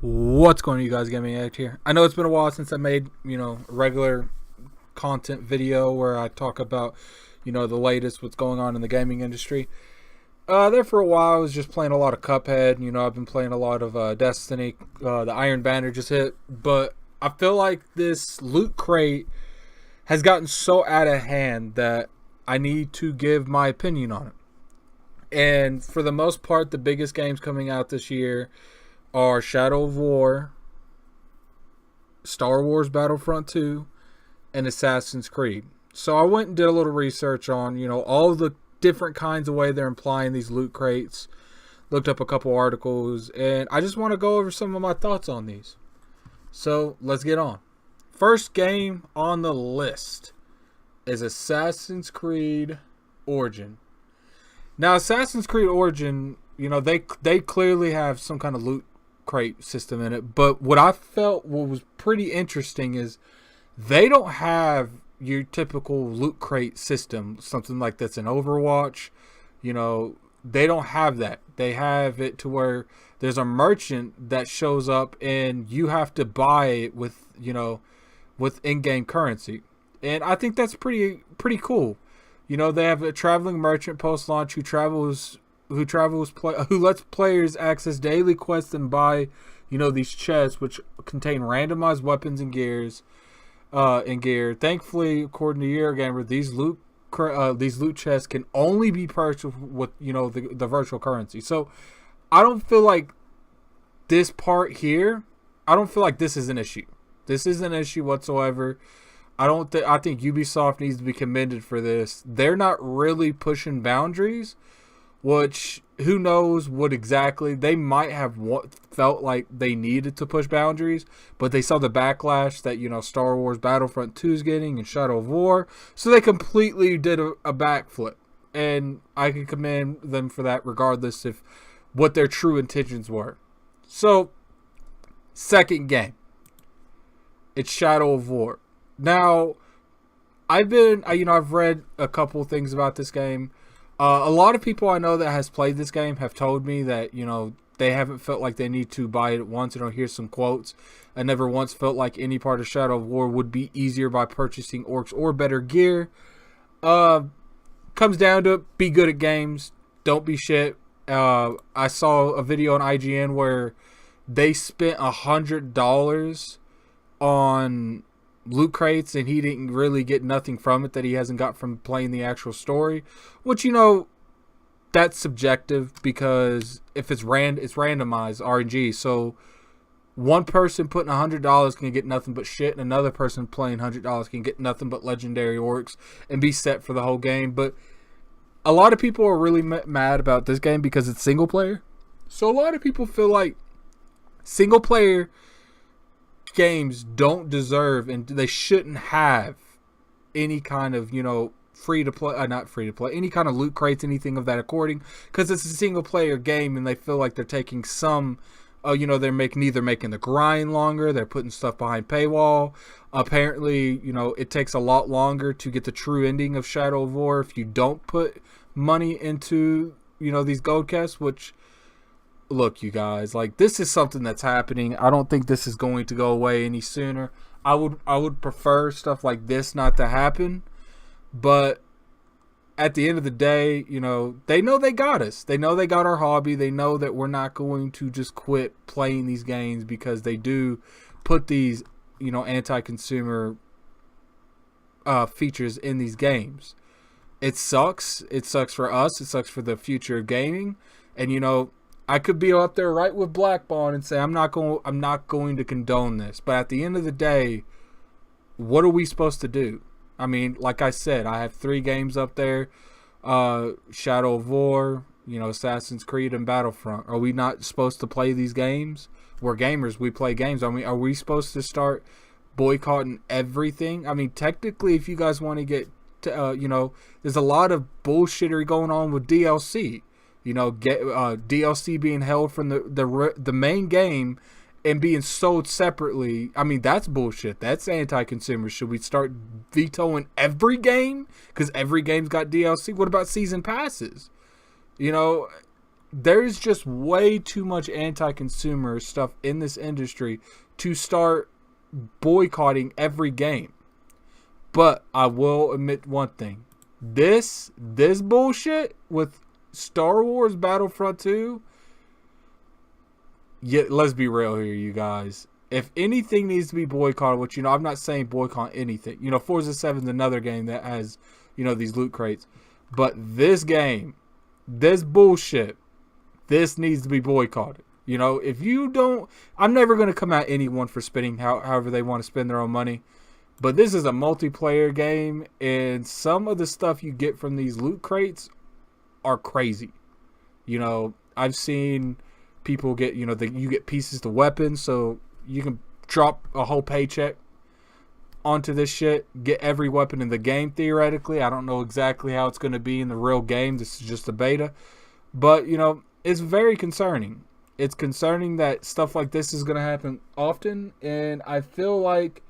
What's going on, you guys? Gaming Addict here. I know it's been a while since I made, a regular content video where I talk about, the latest, what's going on in the gaming industry. There for a while, I was just playing a lot of Cuphead. I've been playing a lot of Destiny. The Iron Banner just hit. But I feel like this loot crate has gotten so out of hand that I need to give my opinion on it. And for the most part, the biggest games coming out this year are Shadow of War, Star Wars Battlefront 2, and Assassin's Creed. So I went and did a little research on, all the different kinds of way they're implying these loot crates. Looked up a couple articles, and I just want to go over some of my thoughts on these. So let's get on. First game on the list is Assassin's Creed Origin. Now, Assassin's Creed Origin, they clearly have some kind of loot crate system in it, but what I felt what was pretty interesting is they don't have your typical loot crate system, something like that's in Overwatch. They don't have that. They have it to where there's a merchant that shows up and you have to buy it with in-game currency. And I think that's pretty cool. They have a traveling merchant post-launch who lets players access daily quests and buy, these chests which contain randomized weapons and gear. Thankfully, according to Eurogamer, these loot chests can only be purchased with the virtual currency. So I don't feel like this part here. I don't feel like this is an issue. This isn't an issue whatsoever. I think Ubisoft needs to be commended for this. They're not really pushing boundaries, which who knows what exactly they might have felt like they needed to push boundaries, but they saw the backlash that Star Wars Battlefront 2 is getting and Shadow of War, so they completely did a backflip, and I can commend them for that regardless of what their true intentions were. So, second game, it's Shadow of War. Now, I've read a couple things about this game. A lot of people I know that has played this game have told me that, they haven't felt like they need to buy it once. Here's some quotes. I never once felt like any part of Shadow of War would be easier by purchasing orcs or better gear. Comes down to it, be good at games. Don't be shit. I saw a video on IGN where they spent $100 on loot crates and he didn't really get nothing from it that he hasn't got from playing the actual story, which that's subjective because if it's randomized RNG, so one person putting $100 can get nothing but shit and another person playing $100 can get nothing but legendary orcs and be set for the whole game. But a lot of people are really mad about this game because it's single player, so a lot of people feel like single player games don't deserve and they shouldn't have any kind of not free to play, any kind of loot crates, anything of that according, because it's a single player game and they feel like they're taking some they're either making the grind longer, they're putting stuff behind paywall. Apparently it takes a lot longer to get the true ending of Shadow of War if you don't put money into these gold chests, which, look, you guys, like, this is something that's happening. I don't think this is going to go away any sooner. I would prefer stuff like this not to happen, but at the end of the day, they know they got us. They know they got our hobby. They know that we're not going to just quit playing these games because they do put these, anti-consumer features in these games. It sucks. It sucks for us. It sucks for the future of gaming. And I could be up there right with Blackball and say I'm not going to condone this. But at the end of the day, what are we supposed to do? I mean, like I said, I have 3 games up there. Shadow of War, Assassin's Creed, and Battlefront. Are we not supposed to play these games? We're gamers. We play games. I mean, are we supposed to start boycotting everything? I mean, technically, if you guys want to get, there's a lot of bullshittery going on with DLC. DLC being held from the main game and being sold separately. I mean, that's bullshit. That's anti-consumer. Should we start vetoing every game because every game's got DLC? What about season passes? there's just way too much anti-consumer stuff in this industry to start boycotting every game. But I will admit one thing. This bullshit with Star Wars Battlefront 2, yeah, let's be real here, you guys. If anything needs to be boycotted, which, I'm not saying boycott anything. Forza 7 is another game that has, these loot crates. But this game, this bullshit, this needs to be boycotted. If you don't, I'm never going to come at anyone for spending however they want to spend their own money. But this is a multiplayer game, and some of the stuff you get from these loot crates are crazy. I've seen people get, you get pieces to weapons, so you can drop a whole paycheck onto this shit, get every weapon in the game theoretically. I don't know exactly how it's going to be in the real game. This is just a beta. But, it's very concerning. It's concerning that stuff like this is going to happen often, and I feel like,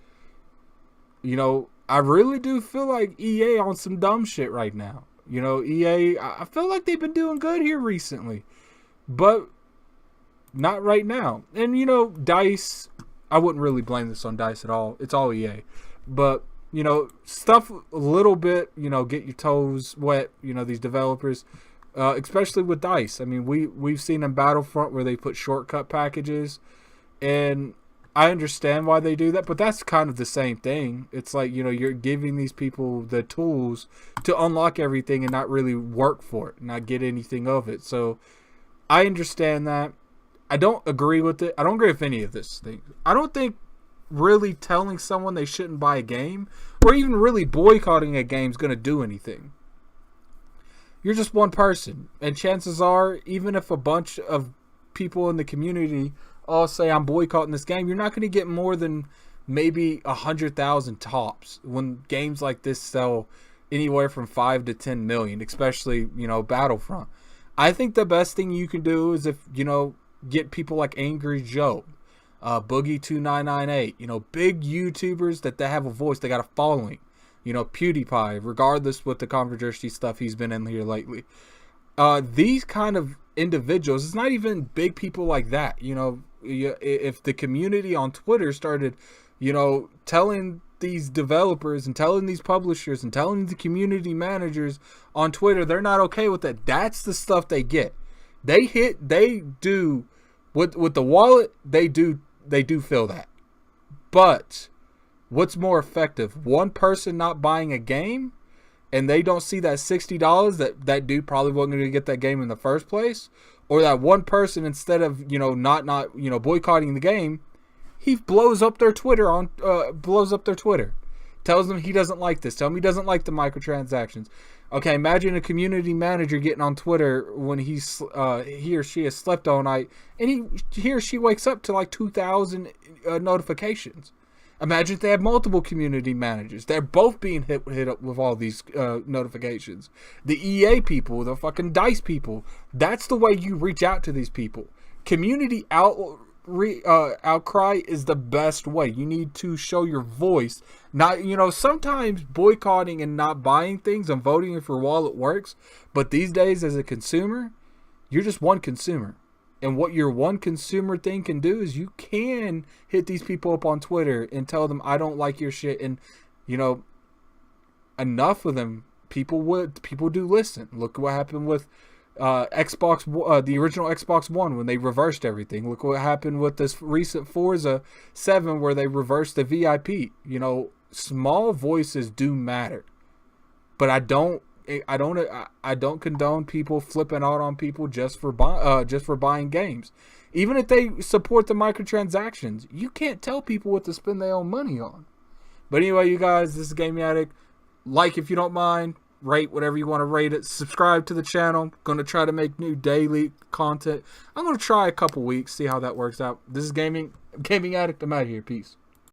I really do feel like EA on some dumb shit right now. EA, I feel like they've been doing good here recently, but not right now. And, DICE, I wouldn't really blame this on DICE at all. It's all EA. But, stuff a little bit, get your toes wet, these developers, especially with DICE. I mean, we've seen in Battlefront where they put shortcut packages, and I understand why they do that, but that's kind of the same thing. It's like, you're giving these people the tools to unlock everything and not really work for it, not get anything of it. So I understand that. I don't agree with it. I don't agree with any of this thing. I don't think really telling someone they shouldn't buy a game or even really boycotting a game is going to do anything. You're just one person, and chances are, even if a bunch of people in the community all say I'm boycotting this game, you're not going to get more than maybe 100,000 tops when games like this sell anywhere from 5 to 10 million, especially, Battlefront. I think the best thing you can do is if, get people like Angry Joe, Boogie2998, big YouTubers that they have a voice, they got a following, PewDiePie, regardless what the controversy stuff he's been in here lately. These kind of individuals, it's not even big people like that. If the community on Twitter started, telling these developers and telling these publishers and telling the community managers on Twitter they're not okay with that, that's the stuff they get. They do with the wallet, they do feel that. But what's more effective? One person not buying a game and they don't see that $60 that dude probably wasn't going to get that game in the first place, or that one person, instead of not boycotting the game, he blows up their Twitter tells them he doesn't like this, tell him he doesn't like the microtransactions. Okay, imagine a community manager getting on Twitter when he or she has slept all night, and he or she wakes up to like 2,000 notifications. Imagine if they have multiple community managers. They're both being hit up with all these notifications. The EA people, the fucking DICE people. That's the way you reach out to these people. Community outcry is the best way. You need to show your voice. Not, sometimes boycotting and not buying things and voting if your wallet works. But these days, as a consumer, you're just one consumer. And what your one consumer thing can do is you can hit these people up on Twitter and tell them, I don't like your shit. And, enough of them, people do listen. Look what happened with Xbox, the original Xbox One, when they reversed everything. Look what happened with this recent Forza 7 where they reversed the VIP. Small voices do matter. But I don't condone people flipping out on people just for buying games. Even if they support the microtransactions, you can't tell people what to spend their own money on. But anyway, you guys, this is Gaming Addict. Like if you don't mind, rate whatever you want to rate it. Subscribe to the channel. I'm going to try to make new daily content. I'm going to try a couple weeks, see how that works out. This is Gaming Addict. I'm out of here. Peace.